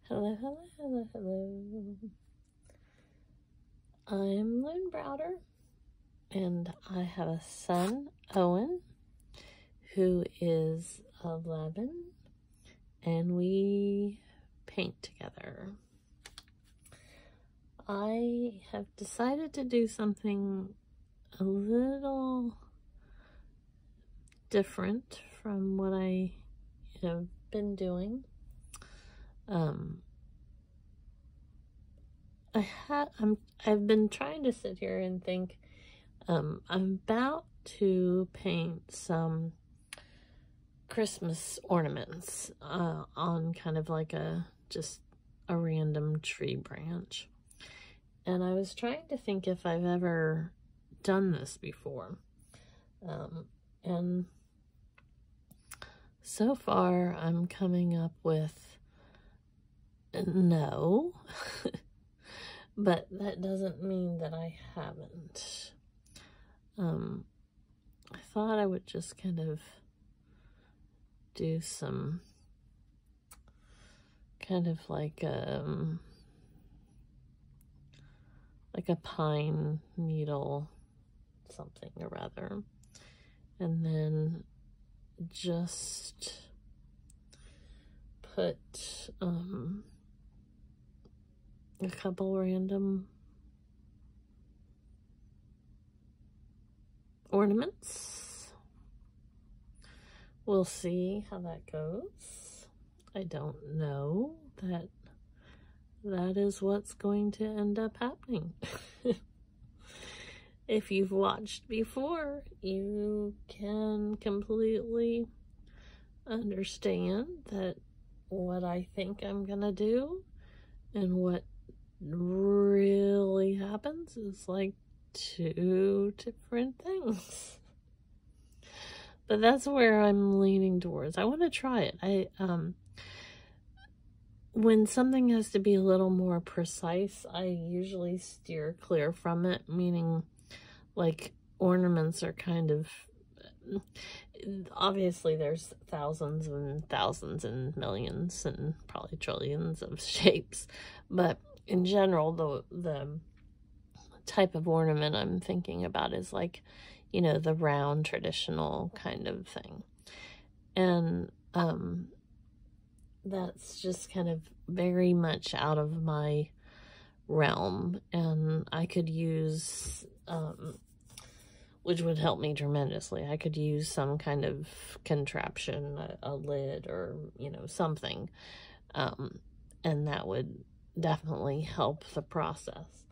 Hello, hello, hello, hello. I'm Lynn Browder, and I have a son, Owen, who is 11, and we paint together. I have decided to do something a little different from what I have been doing. I've been trying to sit here and think. I'm about to paint some Christmas ornaments on kind of like just a random tree branch. And I was trying to think if I've ever done this before. And so far I'm coming up with no. But that doesn't mean that I haven't. I thought I would just kind of do some kind of like a pine needle something or other, and then just put a couple random ornaments. We'll see how that goes. I don't know that is what's going to end up happening. If you've watched before, you can completely understand that what I think I'm gonna do and what really happens is like two different things. But that's where I'm leaning towards. I want to try it. When something has to be a little more precise, I usually steer clear from it, meaning like ornaments are kind of, obviously there's thousands and millions and probably trillions of shapes, but in general, the type of ornament I'm thinking about is like, you know, the round traditional kind of thing. And that's just kind of very much out of my realm, and I could use, which would help me tremendously, I could use some kind of contraption, a lid or, you know, something, and that would definitely help the process.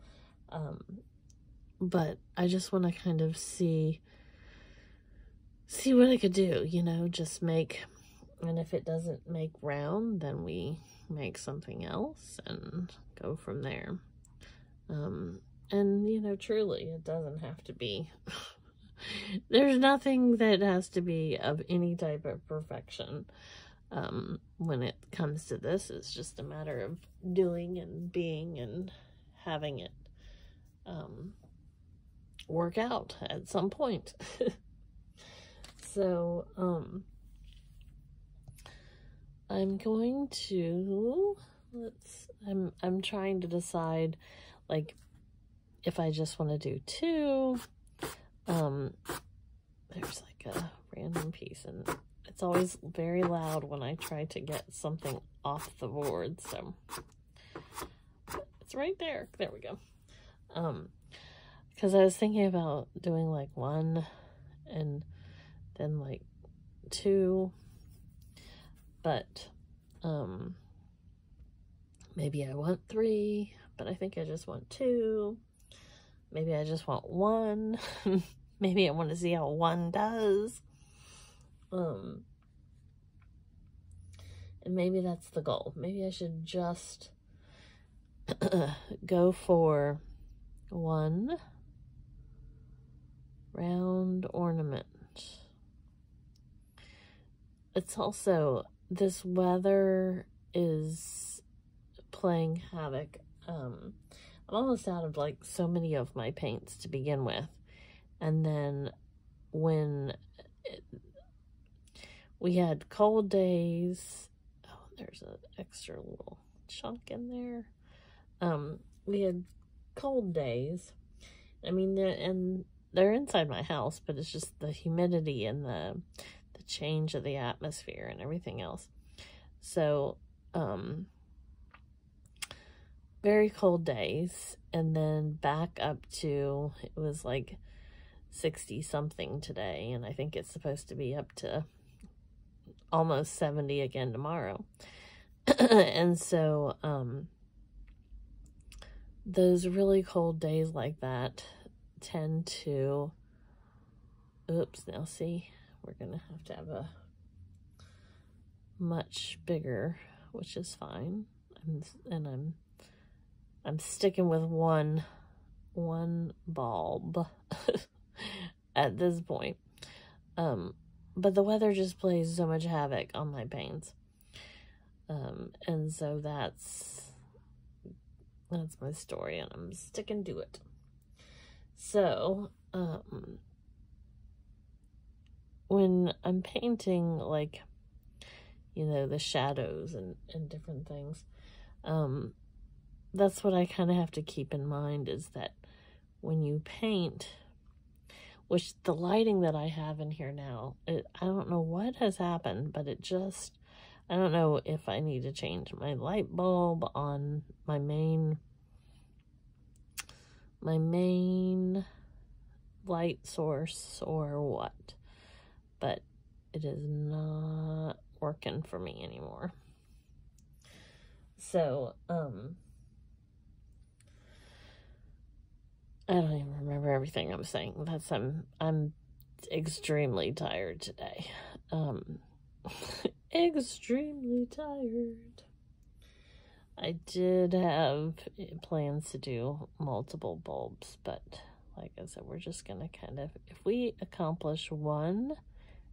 But I just want to kind of see what I could do, you know, just make, and if it doesn't make round, then we make something else and go from there. And, you know, truly, it doesn't have to be, there's nothing that has to be of any type of perfection. When it comes to this, it's just a matter of doing and being and having it work out at some point. So, I'm going to, I'm trying to decide, like, if I just want to do two. There's like a random piece, and it's always very loud when I try to get something off the board, so it's right there. There we go. Because I was thinking about doing like one and then like two, but maybe I want three, but I think I just want two. Maybe I just want one. Maybe I want to see how one does. And maybe that's the goal. Maybe I should just go for one round ornament. It's also, this weather is playing havoc. I'm almost out of like so many of my paints to begin with, and then when we had cold days, oh, there's an extra little chunk in there. We had cold days. I mean, they're inside my house, but it's just the humidity and the change of the atmosphere and everything else. So, very cold days, and then back up to, it was like 60 something today, and I think it's supposed to be up to almost 70 again tomorrow. And so, those really cold days like that tend to, oops, now see, we're gonna have to have a much bigger, which is fine, and I'm sticking with one bulb at this point. But the weather just plays so much havoc on my paints. And so that's my story, and I'm sticking to it. So, when I'm painting, like, you know, the shadows and different things, that's what I kind of have to keep in mind, is that when you paint, which the lighting that I have in here now, I don't know what has happened, but it just, I don't know if I need to change my light bulb on my main light source or what, but it is not working for me anymore. So, I don't even remember everything I'm saying. I'm extremely tired today. Extremely tired. I did have plans to do multiple bulbs, but like I said, we're just gonna kind of, if we accomplish one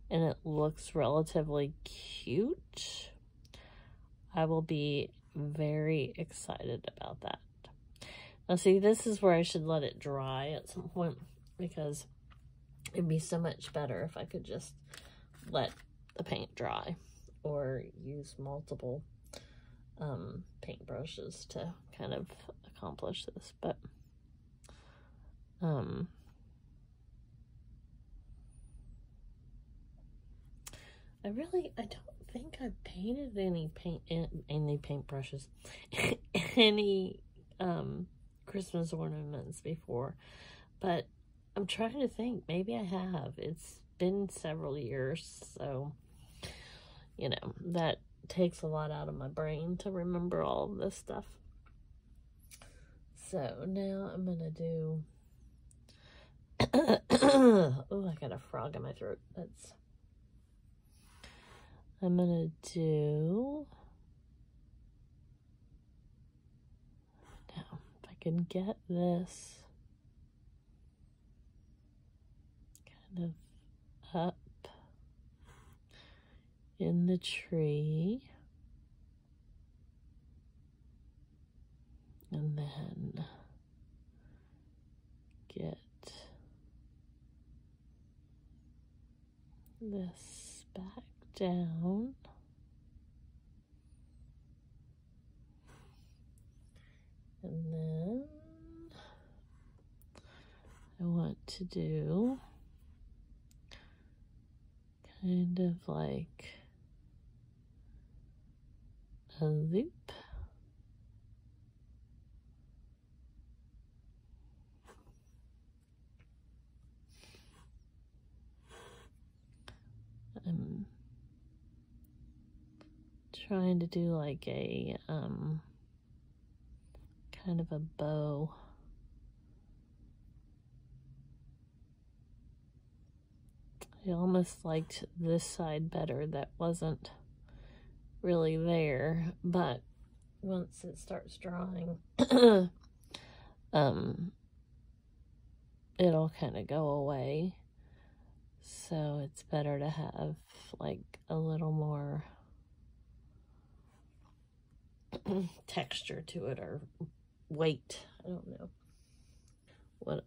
and it looks relatively cute, I will be very excited about that. Now see, this is where I should let it dry at some point, because it'd be so much better if I could just let the paint dry or use multiple paint brushes to kind of accomplish this. But I don't think I've painted any paint brushes any Christmas ornaments before, but I'm trying to think, maybe I have. It's been several years, so you know, that takes a lot out of my brain to remember all of this stuff. So now I'm gonna do oh, I got a frog in my throat. I'm gonna do, now if I can get this kind of up in the tree, and then get this back down, and then I want to do kind of like a loop. I'm trying to do like a kind of a bow. I almost liked this side better, that wasn't really there, but once it starts drying, it'll kind of go away. So it's better to have like a little more texture to it, or weight. I don't know what.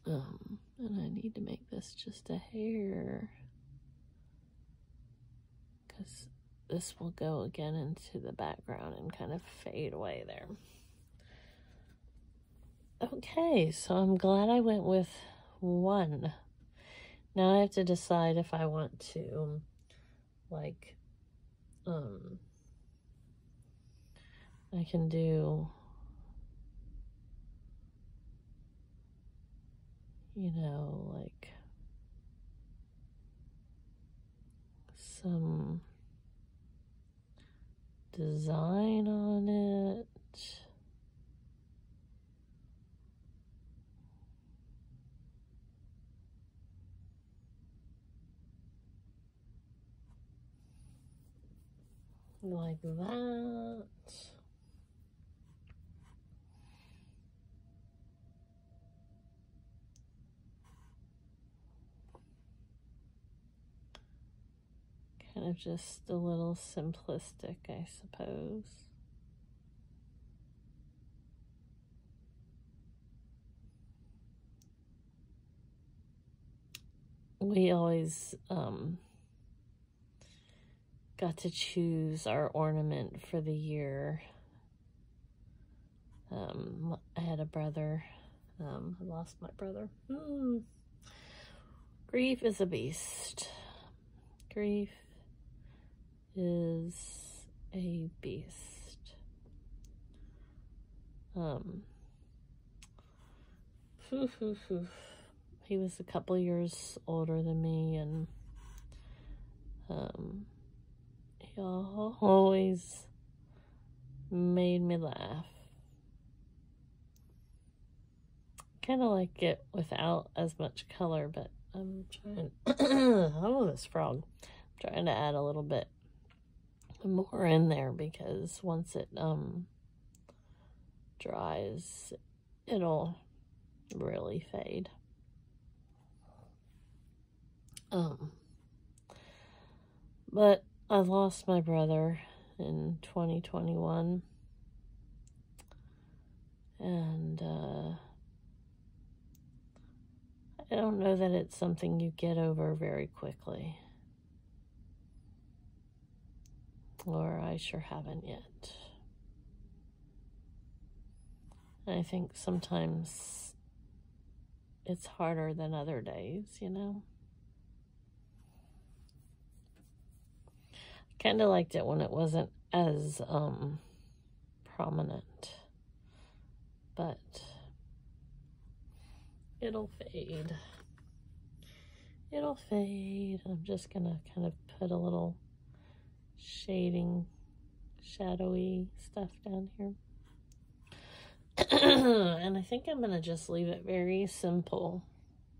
And I need to make this just a hair, because this will go again into the background and kind of fade away there. Okay, so I'm glad I went with 1. Now I have to decide if I want to, like, I can do, you know, like some design on it. Like that. Kind of just a little simplistic, I suppose. We always got to choose our ornament for the year. I had a brother. I lost my brother. Grief is a beast. Grief is a beast. He was a couple years older than me, and he always made me laugh. Kind of like it without as much color, but I'm trying oh, this frog. I'm trying to add a little bit more in there, because once it dries, it'll really fade. But I lost my brother in 2021, and I don't know that it's something you get over very quickly. Or I sure haven't yet. And I think sometimes it's harder than other days, you know? Kind of liked it when it wasn't as prominent. But it'll fade. It'll fade. I'm just gonna kind of put a little shading, shadowy stuff down here. And I think I'm gonna just leave it very simple,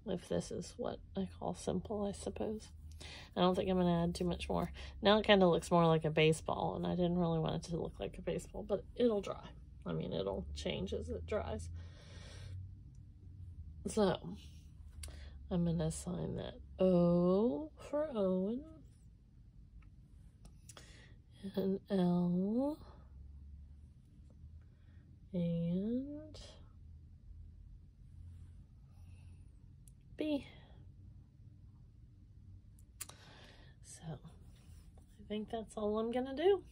if this is what I call simple, I suppose. I don't think I'm gonna add too much more. Now it kind of looks more like a baseball, and I didn't really want it to look like a baseball, but it'll dry. I mean, it'll change as it dries. So I'm gonna assign that O for Owen, and L, and B. So I think that's all I'm gonna do.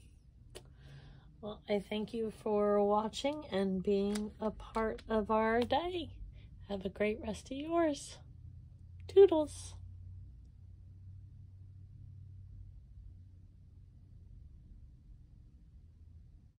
Well, I thank you for watching and being a part of our day. Have a great rest of yours. Toodles.